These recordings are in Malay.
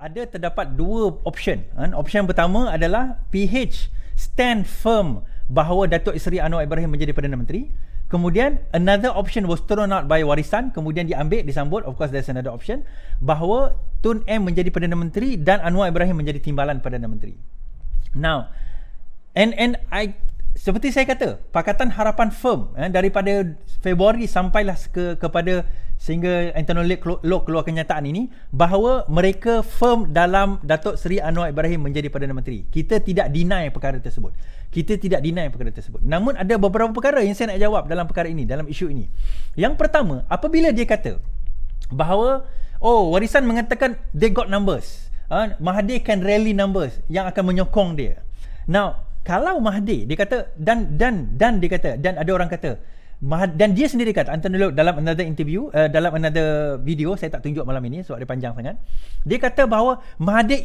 Ada terdapat dua option. Option pertama adalah PH stand firm bahawa Datuk Seri Anwar Ibrahim menjadi Perdana Menteri. Kemudian another option was thrown out by Warisan, kemudian diambil, disambut, of course there's another option, bahawa Tun M menjadi Perdana Menteri dan Anwar Ibrahim menjadi Timbalan Perdana Menteri. Now, and I, seperti saya kata, Pakatan Harapan firm daripada Februari sampailah kepada sehingga Anthony Loke keluar kenyataan ini bahawa mereka firm dalam Datuk Seri Anwar Ibrahim menjadi Perdana Menteri. Kita tidak deny perkara tersebut. Namun ada beberapa perkara yang saya nak jawab dalam perkara ini, dalam isu ini. Yang pertama, apabila dia kata bahawa Warisan mengatakan they got numbers, Mahathir can rally numbers yang akan menyokong dia. Now, kalau Mahathir dia kata dan dia kata, dan ada orang kata, dan dia sendiri kata, Anthony Loke dalam another interview, dalam another video, saya tak tunjuk malam ini sebab dia panjang sangat, dia kata bahawa Mahathir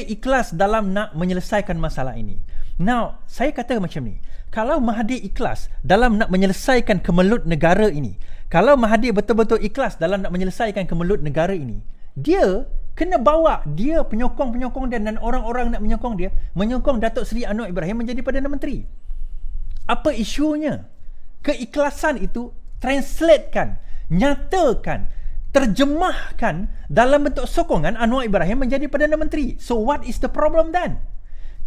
ikhlas dalam nak menyelesaikan masalah ini. Now, saya kata macam ni, kalau Mahathir ikhlas dalam nak menyelesaikan kemelut negara ini, kalau Mahathir betul-betul ikhlas dalam nak menyelesaikan kemelut negara ini, dia kena bawa dia penyokong-penyokong dia dan orang-orang nak menyokong dia, menyokong Datuk Seri Anwar Ibrahim menjadi Perdana Menteri. Apa isunya? Keikhlasan itu translatekan, nyatakan, terjemahkan dalam bentuk sokongan Anwar Ibrahim menjadi Perdana Menteri. So what is the problem then?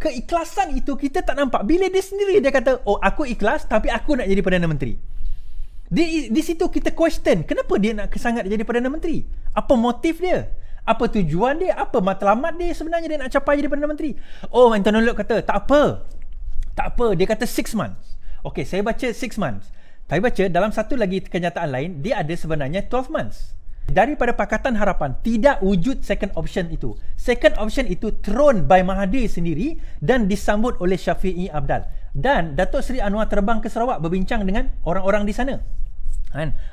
Keikhlasan itu kita tak nampak. Bila dia sendiri dia kata, aku ikhlas tapi aku nak jadi Perdana Menteri. Di situ kita question, kenapa dia nak sangat jadi Perdana Menteri? Apa motif dia? Apa tujuan dia? Apa matlamat dia sebenarnya dia nak capai jadi Perdana Menteri? Anthony Loke kata, tak apa. Dia kata 6 months. Okey, saya baca 6 months. Tapi baca dalam satu lagi kenyataan lain, dia ada sebenarnya 12 months. Daripada Pakatan Harapan, tidak wujud second option itu. Second option itu thrown by Mahathir sendiri dan disambut oleh Syafiee Apdal. Dan Datuk Seri Anwar terbang ke Sarawak berbincang dengan orang-orang di sana.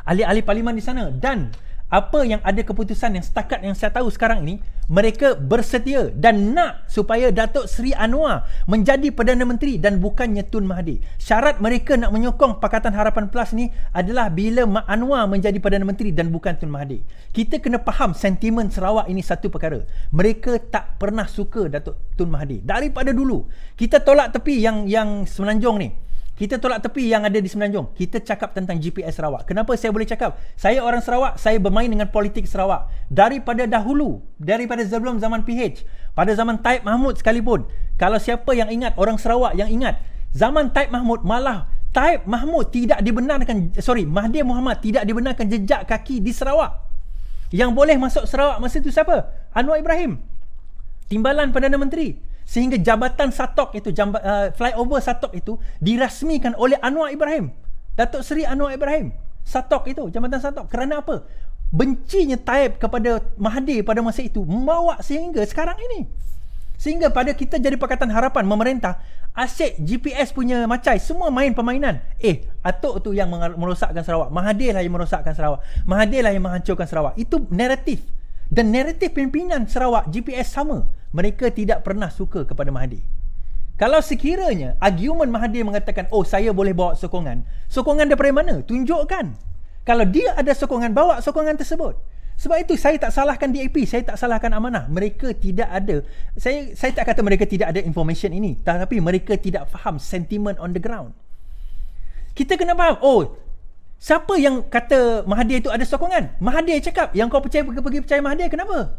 Ahli-ahli parlimen di sana. Dan apa yang ada keputusan yang setakat yang saya tahu sekarang ini, mereka bersedia dan nak supaya Datuk Seri Anwar menjadi Perdana Menteri dan bukannya Tun Mahathir. Syarat mereka nak menyokong Pakatan Harapan Plus ni adalah bila Anwar menjadi Perdana Menteri dan bukan Tun Mahathir. Kita kena faham sentimen Sarawak ini satu perkara. Mereka tak pernah suka Datuk Tun Mahathir. Daripada dulu. Kita tolak tepi yang Semenanjung ni. Kita tolak tepi yang ada di Semenanjung. Kita cakap tentang GPS Sarawak. Kenapa saya boleh cakap? Saya orang Sarawak, saya bermain dengan politik Sarawak. Daripada dahulu, daripada sebelum zaman PH, pada zaman Taib Mahmud sekalipun. Kalau siapa yang ingat, orang Sarawak yang ingat, zaman Taib Mahmud, malah Taib Mahmud tidak dibenarkan, Mahathir Mohamad tidak dibenarkan jejak kaki di Sarawak. Yang boleh masuk Sarawak masa itu siapa? Anwar Ibrahim. Timbalan Perdana Menteri. Sehingga jabatan Satok itu, flyover Satok itu dirasmikan oleh Anwar Ibrahim. Datuk Seri Anwar Ibrahim. Satok itu, jabatan Satok. Kerana apa? Bencinya Taib kepada Mahathir pada masa itu membawa sehingga sekarang ini. Sehingga pada kita jadi Pakatan Harapan memerintah, asyik GPS punya macai, semua main permainan. Atok tu yang merosakkan Sarawak. Mahathir lah yang merosakkan Sarawak. Mahathir lah yang menghancurkan Sarawak. Itu naratif. Dan naratif pimpinan Sarawak GPS sama. Mereka tidak pernah suka kepada Mahathir. Kalau sekiranya argumen Mahathir mengatakan, saya boleh bawa sokongan. Sokongan daripada mana? Tunjukkan. Kalau dia ada sokongan, bawa sokongan tersebut. Sebab itu saya tak salahkan DAP, saya tak salahkan Amanah. Mereka tidak ada, saya tak kata mereka tidak ada information ini, tetapi mereka tidak faham sentiment on the ground. Kita kena faham, siapa yang kata Mahathir itu ada sokongan? Mahathir cakap, yang kau pergi percaya Mahathir, kenapa?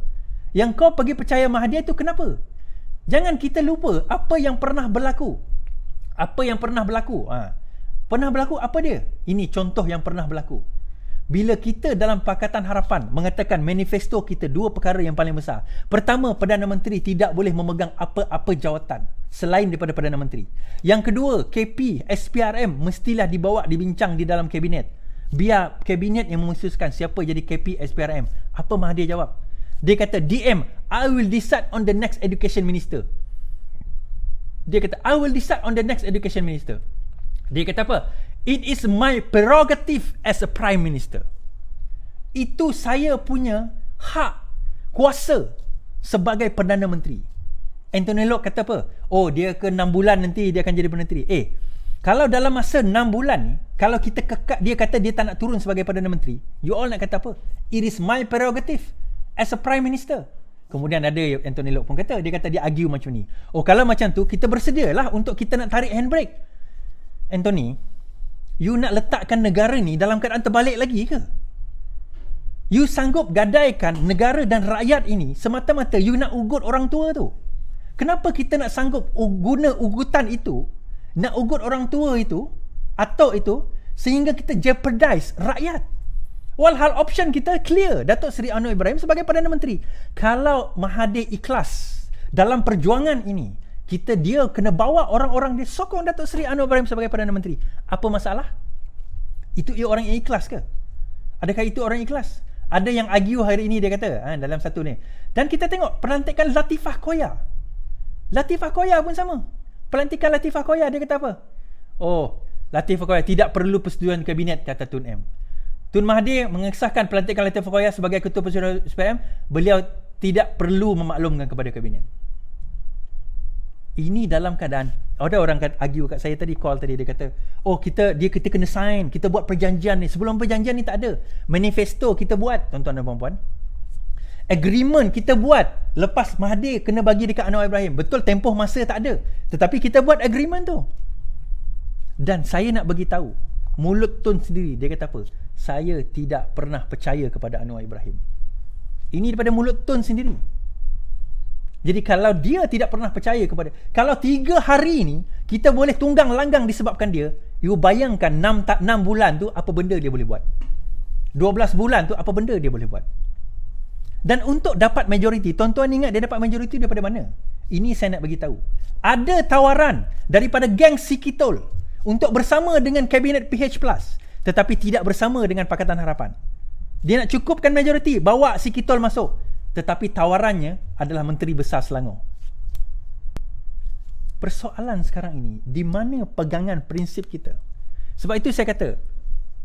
Yang kau pergi percaya Mahathir itu kenapa? Jangan kita lupa apa yang pernah berlaku. Pernah berlaku apa dia? Ini contoh yang pernah berlaku. Bila kita dalam Pakatan Harapan mengatakan manifesto kita dua perkara yang paling besar. Pertama, Perdana Menteri tidak boleh memegang apa-apa jawatan selain daripada Perdana Menteri. Yang kedua, KP, SPRM mestilah dibincang di dalam kabinet. Biar kabinet yang memutuskan siapa jadi KP, SPRM. Apa Mahathir jawab? Dia kata, DM, I will decide on the next education minister. Dia kata, I will decide on the next education minister. Dia kata apa? It is my prerogative as a prime minister. Itu saya punya hak, kuasa sebagai Perdana Menteri. Anthony Loke kata apa? Dia ke 6 bulan nanti dia akan jadi Perdana Menteri. Kalau dalam masa 6 bulan ni, kalau kita kekal, dia kata dia tak nak turun sebagai Perdana Menteri, you all nak kata apa? It is my prerogative as a Prime Minister. Kemudian ada Anthony Loke pun kata, dia kata dia argue macam ni. Oh, kalau macam tu, kita bersedialah untuk kita nak tarik handbrake. Anthony, you nak letakkan negara ni dalam keadaan terbalik lagi ke? You sanggup gadaikan negara dan rakyat ini semata-mata you nak ugut orang tua tu. Kenapa kita nak sanggup guna ugutan itu, nak ugut orang tua itu, atau itu, sehingga kita jeopardize rakyat? Walhal option kita clear, Datuk Seri Anwar Ibrahim sebagai Perdana Menteri. Kalau Mahathir ikhlas dalam perjuangan ini, dia kena bawa orang-orang dia, sokong Datuk Seri Anwar Ibrahim sebagai Perdana Menteri. Apa masalah? Itu orang yang ikhlas ke? Adakah itu orang ikhlas? Ada yang argue hari ini, dia kata dalam satu ni. Dan kita tengok pelantikan Latifah Koya. Latifah Koya pun sama. Pelantikan Latifah Koya, dia kata apa? Oh, Latifah Koya tidak perlu persetujuan kabinet, kata Tun M. Tun Mahathir mengesahkan pelantikan Latifah Koya sebagai Ketua Pensyarah SPM. Beliau tidak perlu memaklumkan kepada kabinet. Ini dalam keadaan, ada orang argue kat saya tadi, call tadi, dia kata, oh kita kena sign, kita buat perjanjian ni. Sebelum perjanjian ni tak ada. Manifesto kita buat, tuan-tuan dan puan-puan. Agreement kita buat lepas Mahathir kena bagi dekat Anwar Ibrahim. Betul, tempoh masa tak ada, tetapi kita buat agreement tu. Dan saya nak bagi tahu, mulut Tun sendiri, dia kata apa? Saya tidak pernah percaya kepada Anwar Ibrahim. Ini daripada mulut Tun sendiri. Jadi kalau dia tidak pernah percaya kepada, kalau 3 hari ni kita boleh tunggang langgang disebabkan dia, you bayangkan 6 bulan tu apa benda dia boleh buat. 12 bulan tu apa benda dia boleh buat. Dan untuk dapat majoriti, tuan-tuan ingat dia dapat majoriti daripada mana? Ini saya nak bagi tahu. Ada tawaran daripada geng Sikitol untuk bersama dengan kabinet PH+, tetapi tidak bersama dengan Pakatan Harapan. Dia nak cukupkan majoriti, bawa Sikitol masuk, tetapi tawarannya adalah Menteri Besar Selangor. Persoalan sekarang ini, di mana pegangan prinsip kita? Sebab itu saya kata,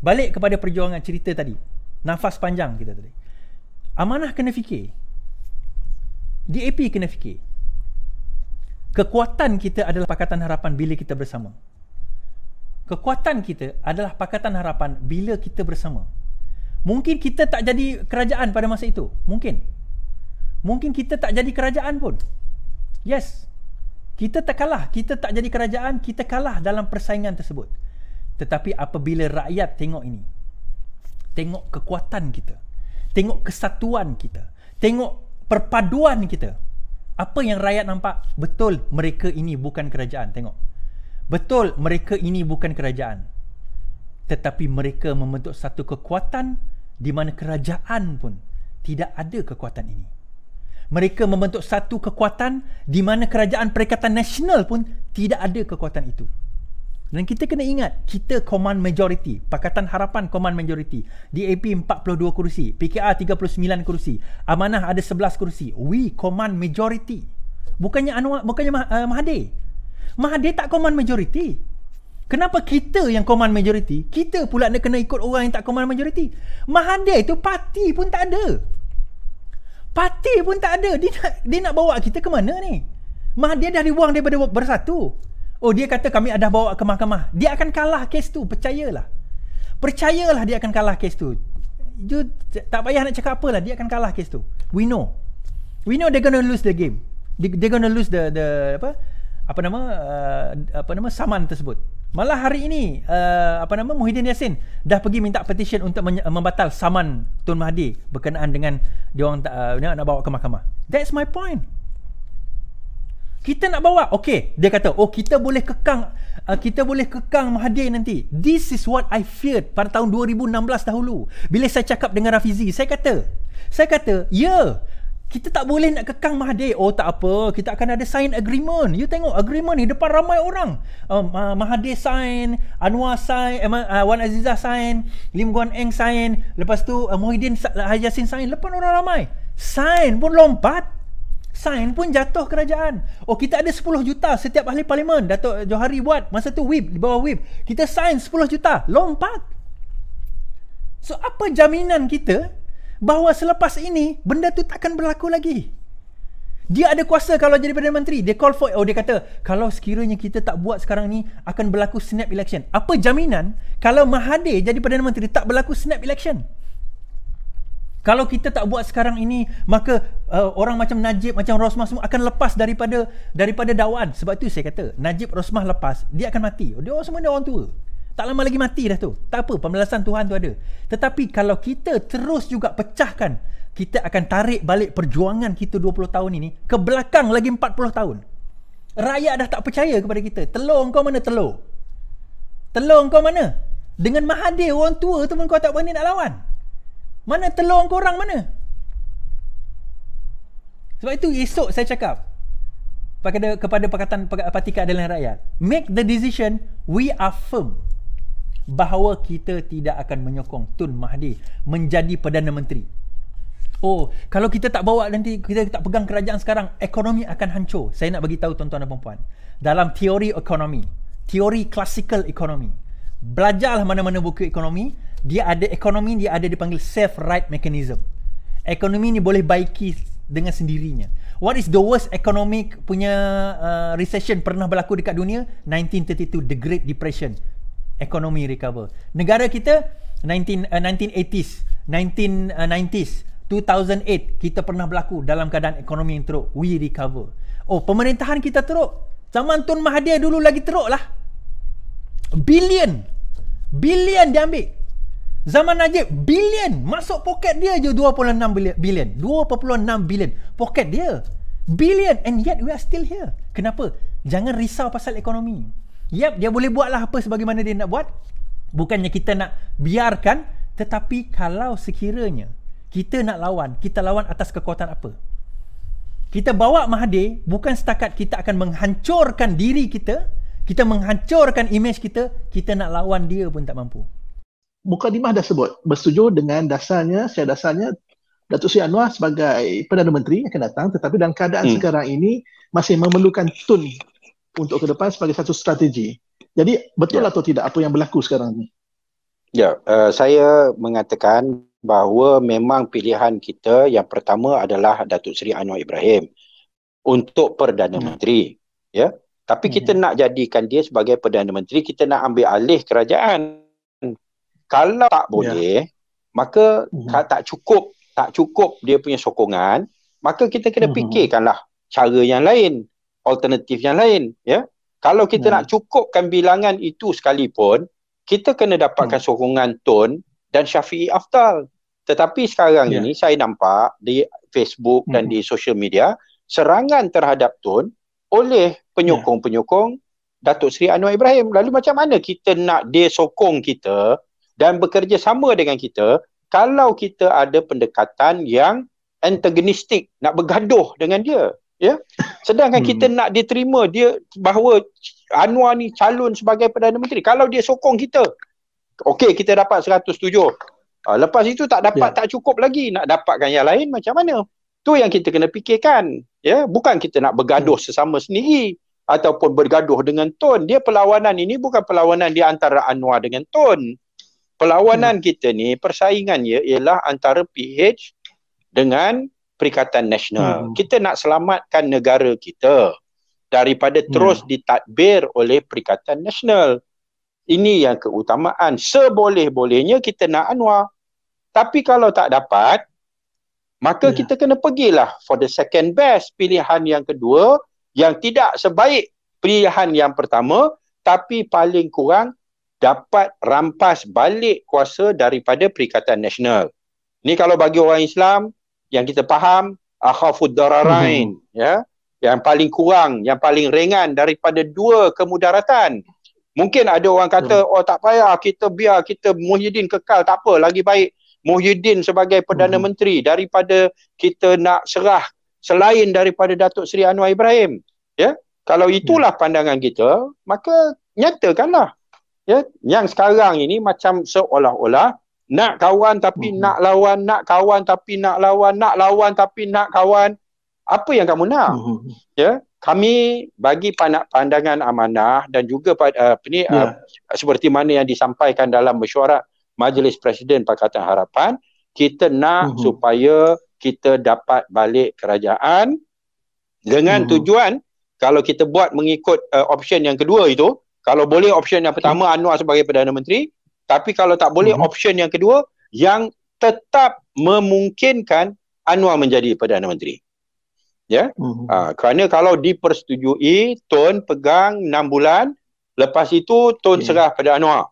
balik kepada perjuangan cerita tadi, nafas panjang kita tadi. Amanah kena fikir, DAP kena fikir. Kekuatan kita adalah Pakatan Harapan bila kita bersama. Kekuatan kita adalah Pakatan Harapan bila kita bersama. Mungkin kita tak jadi kerajaan pada masa itu. Mungkin kita tak jadi kerajaan pun. Yes. Kita tak kalah. Kita tak jadi kerajaan. Kita kalah dalam persaingan tersebut. Tetapi apabila rakyat tengok ini, tengok kekuatan kita, tengok kesatuan kita, tengok perpaduan kita, apa yang rakyat nampak? Betul, mereka ini bukan kerajaan. Tengok. Betul, mereka ini bukan kerajaan. Tetapi mereka membentuk satu kekuatan di mana kerajaan pun tidak ada kekuatan ini. Mereka membentuk satu kekuatan di mana kerajaan Perikatan Nasional pun tidak ada kekuatan itu. Dan kita kena ingat, kita command majority. Pakatan Harapan command majority. DAP 42 kursi, PKR 39 kursi, Amanah ada 11 kursi. We command majority. Bukannya Mahathir. Mahathir tak command majority. Kenapa kita yang command majority? Kita pula nak kena ikut orang yang tak command majority. Mahathir itu parti pun tak ada. Parti pun tak ada. Dia nak bawa kita ke mana ni? Mahathir dah dibuang daripada Bersatu. Oh, dia kata kami dah bawa ke mahkamah. Dia akan kalah kes tu, percayalah. Percayalah dia akan kalah kes tu. Tak payah nak cakap apalah, dia akan kalah kes tu. We know they're gonna lose the game. They're gonna lose the saman tersebut. Malah hari ini Muhyiddin Yassin dah pergi minta petition untuk membatal saman Tun Mahathir berkenaan dengan dia orang nak bawa ke mahkamah. That's my point. Kita nak bawa, okey, dia kata, oh kita boleh kekang Mahathir nanti. This is what I feared pada tahun 2016 dahulu. Bila saya cakap dengan Rafizi, saya kata, ya, kita tak boleh nak kekang Mahathir. Oh tak apa, kita akan ada sign agreement. You tengok agreement ni depan ramai orang. Mahathir sign, Anwar sign, Wan Azizah sign, Lim Guan Eng sign, lepas tu Muhyiddin Yassin sign, depan orang ramai. Sign pun lompat. Sign pun jatuh kerajaan. Oh kita ada 10 juta setiap ahli parlimen. Datuk Johari buat masa tu whip, di bawah whip. Kita sign 10 juta, lompat. So apa jaminan kita bahawa selepas ini benda tu takkan berlaku lagi? Dia ada kuasa kalau jadi Perdana Menteri. Dia call for, dia kata kalau sekiranya kita tak buat sekarang ni akan berlaku snap election. Apa jaminan kalau Mahathir jadi Perdana Menteri tak berlaku snap election? Kalau kita tak buat sekarang ini, maka orang macam Najib, macam Rosmah semua akan lepas daripada dakwaan. Sebab tu saya kata, Najib, Rosmah lepas, dia akan mati. Dia semua dia orang tua. Tak lama lagi mati dah tu. Tak apa, pembalasan Tuhan tu ada. Tetapi kalau kita terus juga pecahkan, kita akan tarik balik perjuangan kita 20 tahun ini ke belakang lagi 40 tahun. Rakyat dah tak percaya kepada kita. Telur kau mana telur? Telur kau mana? Dengan Mahathir orang tua tu pun kau tak berani nak lawan. Mana telur korang mana? Sebab itu esok saya cakap kepada Pakatan Parti Keadilan Rakyat, make the decision, we are firm bahawa kita tidak akan menyokong Tun Mahathir menjadi Perdana Menteri. Oh, kalau kita tak bawa nanti, kita tak pegang kerajaan sekarang, ekonomi akan hancur. Saya nak bagi tahu tuan-tuan dan puan-puan, dalam teori ekonomi, teori classical ekonomi, belajarlah mana-mana buku ekonomi, dia ada dipanggil self-right mechanism. Ekonomi ni boleh baiki dengan sendirinya. What is the worst economic punya recession pernah berlaku dekat dunia? 1932, the Great Depression. Ekonomi recover. Negara kita 1980s, 1990s, 2008 kita pernah berlaku dalam keadaan ekonomi yang teruk. We recover. Oh, pemerintahan kita teruk. Zaman Tun Mahathir dulu lagi teruk lah. Bilion dia ambil. Zaman Najib, bilion. Masuk poket dia je 2.6 bilion. 2.6 bilion. Poket dia. Bilion. And yet we are still here. Kenapa? Jangan risau pasal ekonomi. Yap, dia boleh buatlah apa sebagaimana dia nak buat. Bukannya kita nak biarkan. Tetapi kalau sekiranya kita nak lawan, kita lawan atas kekuatan apa? Kita bawa Mahathir, bukan setakat kita akan menghancurkan diri kita, kita menghancurkan imej kita, kita nak lawan dia pun tak mampu. Mukadimah dah sebut, bersetuju dengan dasarnya Datuk Seri Anwar sebagai Perdana Menteri akan datang, tetapi dalam keadaan sekarang ini masih memerlukan Tun untuk ke depan sebagai satu strategi. Jadi betul atau tidak apa yang berlaku sekarang ni? Ya, saya mengatakan bahawa memang pilihan kita yang pertama adalah Datuk Seri Anwar Ibrahim untuk Perdana Menteri, ya. Tapi kita nak jadikan dia sebagai Perdana Menteri, kita nak ambil alih kerajaan. Kalau tak boleh, maka tak cukup dia punya sokongan, maka kita kena fikirkanlah cara yang lain, alternatif yang lain, ya. Kalau kita nak cukupkan bilangan itu sekalipun, kita kena dapatkan sokongan Tun dan Syafiee Afdal. Tetapi sekarang ini saya nampak di Facebook dan di social media serangan terhadap Tun oleh penyokong-penyokong Datuk Seri Anwar Ibrahim. Lalu macam mana kita nak dia sokong kita dan bekerja sama dengan kita kalau kita ada pendekatan yang antagonistik, nak bergaduh dengan dia, ya. Sedangkan kita nak dia terima dia bahawa Anwar ni calon sebagai Perdana Menteri. Kalau dia sokong kita, okey, kita dapat 107. Lepas itu tak dapat, tak cukup lagi, nak dapatkan yang lain macam mana? Tu yang kita kena fikirkan, ya. Bukan kita nak bergaduh sesama sendiri ataupun bergaduh dengan Tun. Dia perlawanan ini bukan perlawanan di antara Anwar dengan Tun. Perlawanan kita ni, persaingannya ialah antara PH dengan Perikatan Nasional. Kita nak selamatkan negara kita daripada terus ditadbir oleh Perikatan Nasional. Ini yang keutamaan. Seboleh-bolehnya kita nak Anwar. Tapi kalau tak dapat, maka kita kena pergilah for the second best. Pilihan yang kedua, yang tidak sebaik pilihan yang pertama, tapi paling kurang dapat rampas balik kuasa daripada Perikatan Nasional. Ni kalau bagi orang Islam, yang kita faham, akhafud dararain, ya, yang paling kurang, yang paling ringan daripada dua kemudaratan. Mungkin ada orang kata, oh tak payah, biar kita Muhyiddin kekal, tak apa, lagi baik Muhyiddin sebagai Perdana Menteri daripada kita nak serah selain daripada Datuk Seri Anwar Ibrahim. Ya, kalau itulah pandangan kita, maka nyatakanlah. Ya, yang sekarang ini macam seolah-olah nak kawan tapi nak lawan, nak kawan tapi nak lawan, nak lawan tapi nak kawan. Apa yang kamu nak? Ya, kami bagi pandangan amanah dan juga seperti mana yang disampaikan dalam mesyuarat Majlis Presiden Pakatan Harapan, kita nak supaya kita dapat balik kerajaan dengan tujuan, kalau kita buat mengikut option yang kedua itu, kalau boleh option yang pertama Anwar sebagai Perdana Menteri, tapi kalau tak boleh option yang kedua, yang tetap memungkinkan Anwar menjadi Perdana Menteri. Ya. Kerana kalau dipersetujui, Tun pegang 6 bulan, lepas itu Tun serah pada Anwar.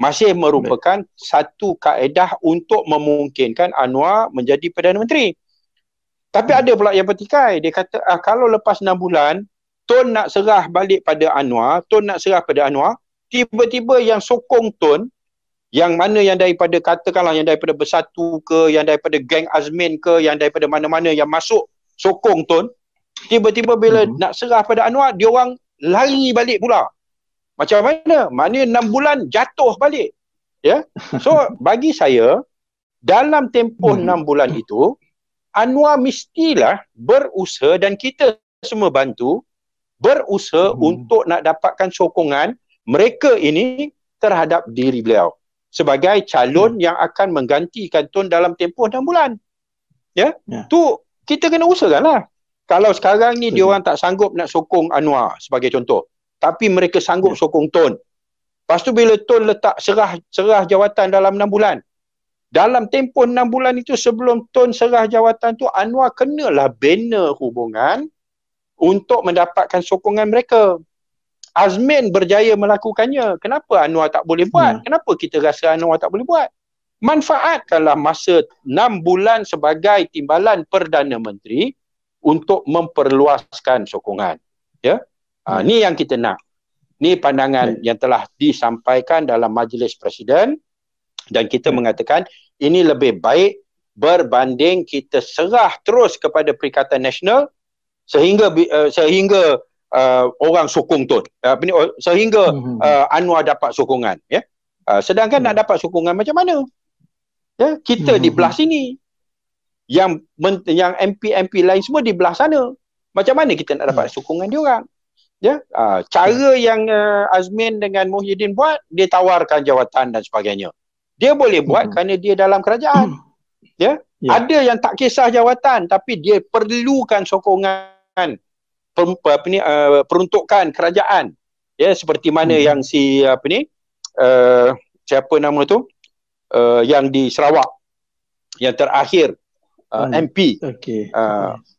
Masih merupakan satu kaedah untuk memungkinkan Anwar menjadi Perdana Menteri. Tapi ada pula yang bertikai. Dia kata, kalau lepas 6 bulan, Tun nak serah balik pada Anwar, Tun nak serah pada Anwar, tiba-tiba yang sokong Tun, yang mana yang daripada, katakanlah yang daripada Bersatu ke, yang daripada geng Azmin ke, yang daripada mana-mana yang masuk sokong Tun, tiba-tiba bila nak serah pada Anwar, dia orang lari balik pula. Macam mana? Maknanya 6 bulan jatuh balik. Ya. So, bagi saya, dalam tempoh 6 bulan itu, Anwar mestilah berusaha, dan kita semua bantu, berusaha untuk nak dapatkan sokongan mereka ini terhadap diri beliau sebagai calon yang akan menggantikan Tun dalam tempoh 6 bulan. Ya. Tu kita kena usahakanlah. Kalau sekarang ni dia orang tak sanggup nak sokong Anwar sebagai contoh, tapi mereka sanggup sokong Tun. Lepas tu bila Tun letak serah jawatan dalam 6 bulan, dalam tempoh 6 bulan itu sebelum Tun serah jawatan tu, Anwar kenalah bina hubungan untuk mendapatkan sokongan mereka. Azmin berjaya melakukannya. Kenapa Anwar tak boleh buat? Kenapa kita rasa Anwar tak boleh buat? Manfaatkanlah masa 6 bulan sebagai timbalan Perdana Menteri untuk memperluaskan sokongan. Ya? Ni yang kita nak. Ni pandangan yang telah disampaikan dalam Majlis Presiden, dan kita mengatakan ini lebih baik berbanding kita serah terus kepada Perikatan Nasional sehingga orang sokong Tun. Sehingga Anwar dapat sokongan. Ya? Sedangkan nak dapat sokongan macam mana? Ya? Kita di belah sini. Yang MP-MP lain semua di belah sana. Macam mana kita nak dapat sokongan diorang? Ya? Cara yang Azmin dengan Muhyiddin buat, dia tawarkan jawatan dan sebagainya. Dia boleh buat kerana dia dalam kerajaan. Ya? Ada yang tak kisah jawatan, tapi dia perlukan sokongan peruntukan kerajaan. Ya, seperti mana yang siapa nama tu? Yang di Sarawak, yang terakhir MP.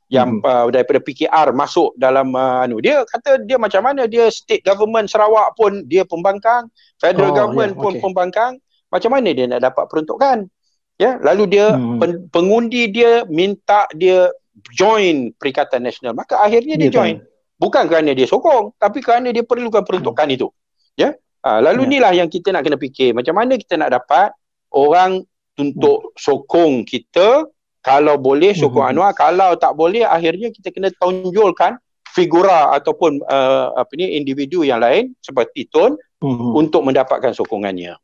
Yang daripada PKR masuk dalam dia kata dia macam mana dia state government Sarawak pun dia pembangkang, federal government pun pembangkang. Macam mana dia nak dapat peruntukan? Ya, lalu dia pengundi dia minta dia join Perikatan Nasional. Maka akhirnya dia join. Bukan kerana dia sokong, tapi kerana dia perlukan peruntukan itu. Ya. Lalu inilah yang kita nak kena fikir. Macam mana kita nak dapat orang untuk sokong kita. Kalau boleh sokong Anwar, kalau tak boleh akhirnya kita kena tonjolkan figura ataupun individu yang lain seperti Tun untuk mendapatkan sokongannya.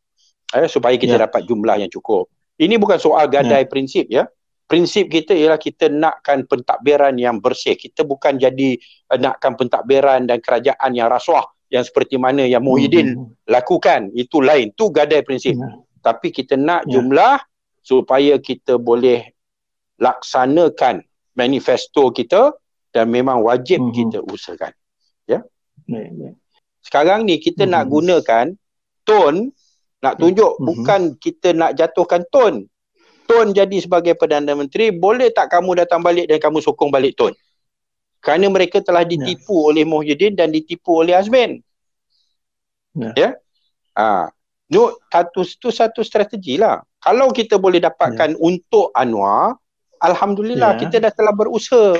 Supaya kita dapat jumlah yang cukup. Ini bukan soal gadai prinsip, ya. Prinsip kita ialah kita nakkan pentadbiran yang bersih. Kita bukan jadi nakkan pentadbiran dan kerajaan yang rasuah yang seperti mana yang Muhyiddin lakukan. Itu lain, itu gadai prinsip. Tapi kita nak jumlah supaya kita boleh laksanakan manifesto kita, dan memang wajib kita usahakan. Ya. Sekarang ni kita nak gunakan Tun, nak tunjuk bukan kita nak jatuhkan Tun. Tun jadi sebagai Perdana Menteri, boleh tak kamu datang balik dan kamu sokong balik Tun? Kerana mereka telah ditipu oleh Muhyiddin dan ditipu oleh Azmin. Ya. Itu satu strategi lah. Kalau kita boleh dapatkan untuk Anwar, alhamdulillah kita dah telah berusaha.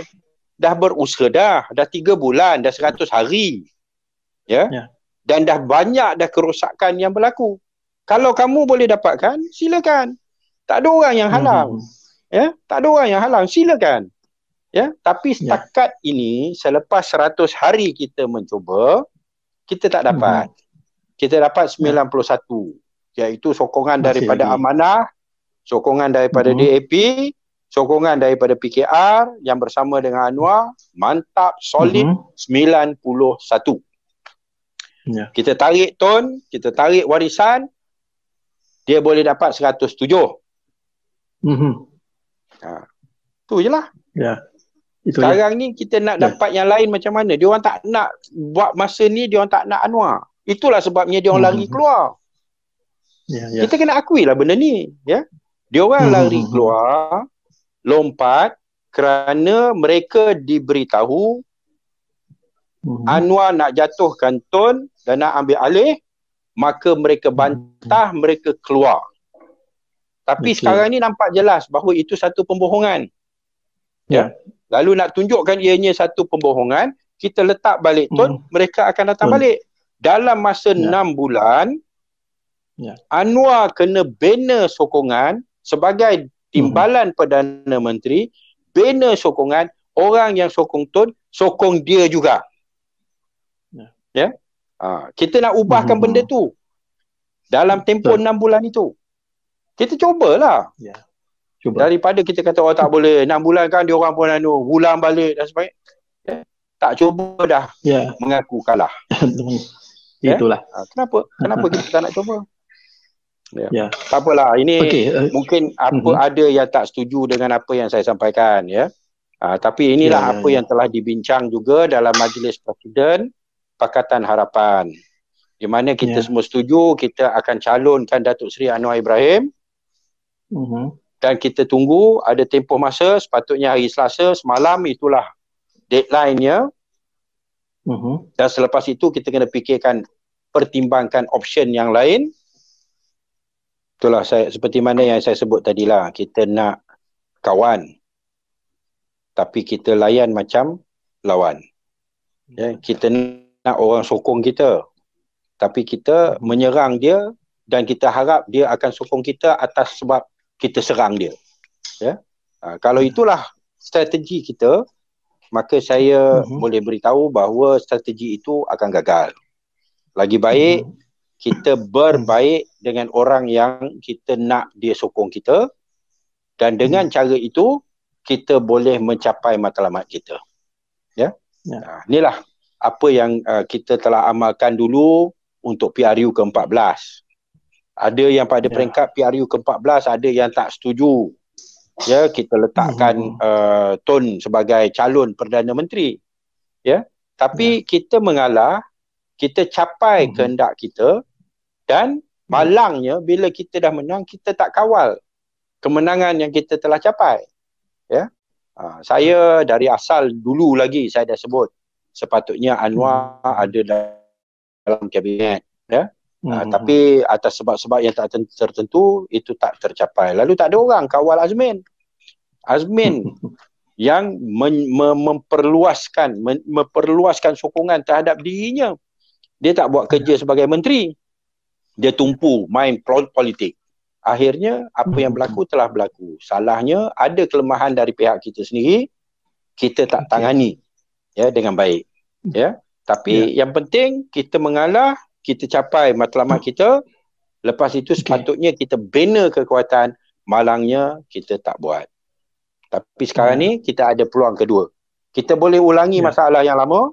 Dah 3 bulan, dah 100 hari. Ya. Dan dah banyak dah kerosakan yang berlaku. Kalau kamu boleh dapatkan, silakan. Tak ada orang yang halang. Ya, tak ada orang yang halang, silakan. Ya, tapi setakat ini selepas 100 hari kita mencuba, kita tak dapat. Kita dapat 91, iaitu sokongan daripada Amanah, sokongan daripada DAP, sokongan daripada PKR yang bersama dengan Anwar, mantap, solid, 91. Kita tarik Tun, kita tarik warisan, dia boleh dapat 107. Tu je lah. Sekarang ni kita nak dapat yang lain macam mana? Dia orang tak nak buat masa ni, dia orang tak nak Anwar. Itulah sebabnya dia orang lari keluar. Kita kena akui lah benda ni. Ya. Diorang lari keluar, lompat kerana mereka diberitahu Anwar nak jatuhkan Tun dan nak ambil alih, maka mereka bantah, mereka keluar. Tapi sekarang ni nampak jelas bahawa itu satu pembohongan. Ya. Lalu nak tunjukkan ianya satu pembohongan, kita letak balik Tun, mereka akan datang balik. Dalam masa 6 bulan, Anwar kena bina sokongan sebagai timbalan Perdana Menteri, bina sokongan, orang yang sokong Tun, sokong dia juga. Ya. Kita nak ubahkan benda tu dalam tempoh 6 bulan itu. Kita cubalah. Cuba. Daripada kita kata tak boleh 6 bulan kan dia orang pun ulang balik dan sebagainya. Tak cuba dah mengaku kalah. Itulah. Kenapa kita tak nak cuba? Tak apalah, ini mungkin ada yang tak setuju dengan apa yang saya sampaikan, ya. Tapi inilah apa yang telah dibincang juga dalam Majlis Presiden Pakatan Harapan, di mana kita semua setuju kita akan calonkan Datuk Seri Anwar Ibrahim. Dan kita tunggu ada tempoh masa, sepatutnya hari Selasa semalam itulah deadline-nya. Dan selepas itu kita kena fikirkan, pertimbangkan option yang lain. Itulah seperti mana yang saya sebut tadilah, kita nak kawan tapi kita layan macam lawan. Ya, kita nak orang sokong kita tapi kita menyerang dia dan kita harap dia akan sokong kita atas sebab kita serang dia. Ya. Kalau itulah strategi kita, maka saya boleh beritahu bahawa strategi itu akan gagal. Lagi baik kita berbaik dengan orang yang kita nak dia sokong kita, dan dengan cara itu kita boleh mencapai matlamat kita. Ya. Inilah apa yang kita telah amalkan dulu untuk PRU ke-14. Ada yang pada peringkat PRU ke-14, ada yang tak setuju. Ya, kita letakkan Tun sebagai calon Perdana Menteri. Ya, tapi kita mengalah, kita capai kehendak kita, dan malangnya bila kita dah menang, kita tak kawal kemenangan yang kita telah capai. Ya. Saya dari asal dulu lagi saya dah sebut sepatutnya Anwar ada dalam kabinet, ya. Tapi atas sebab-sebab yang tak tertentu itu tak tercapai. Lalu tak ada orang kawal Azmin yang memperluaskan sokongan terhadap dirinya. Dia tak buat kerja sebagai menteri, dia tumpu main politik. Akhirnya apa yang berlaku telah berlaku. Salahnya ada kelemahan dari pihak kita sendiri, kita tak tangani dengan baik. Ya. Tapi yang penting kita mengalah, kita capai matlamat kita. Lepas itu sepatutnya kita bina kekuatan, malangnya kita tak buat. Tapi sekarang ni kita ada peluang kedua. Kita boleh ulangi masalah yang lama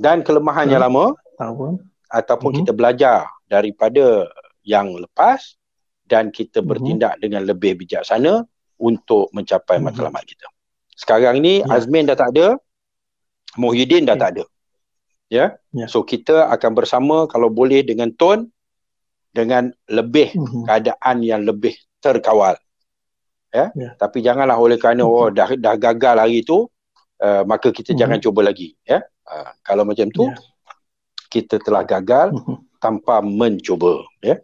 dan kelemahan yang lama, ataupun kita belajar daripada yang lepas dan kita bertindak dengan lebih bijaksana untuk mencapai matlamat kita. Sekarang ni Azmin dah tak ada, Muhyiddin dah tak ada. Ya. So kita akan bersama kalau boleh dengan Tun, dengan lebih keadaan yang lebih terkawal. Ya. Tapi janganlah oleh kerana dah gagal hari itu, maka kita jangan cuba lagi. Ya. Kalau macam tu, kita telah gagal tanpa mencuba. Ya.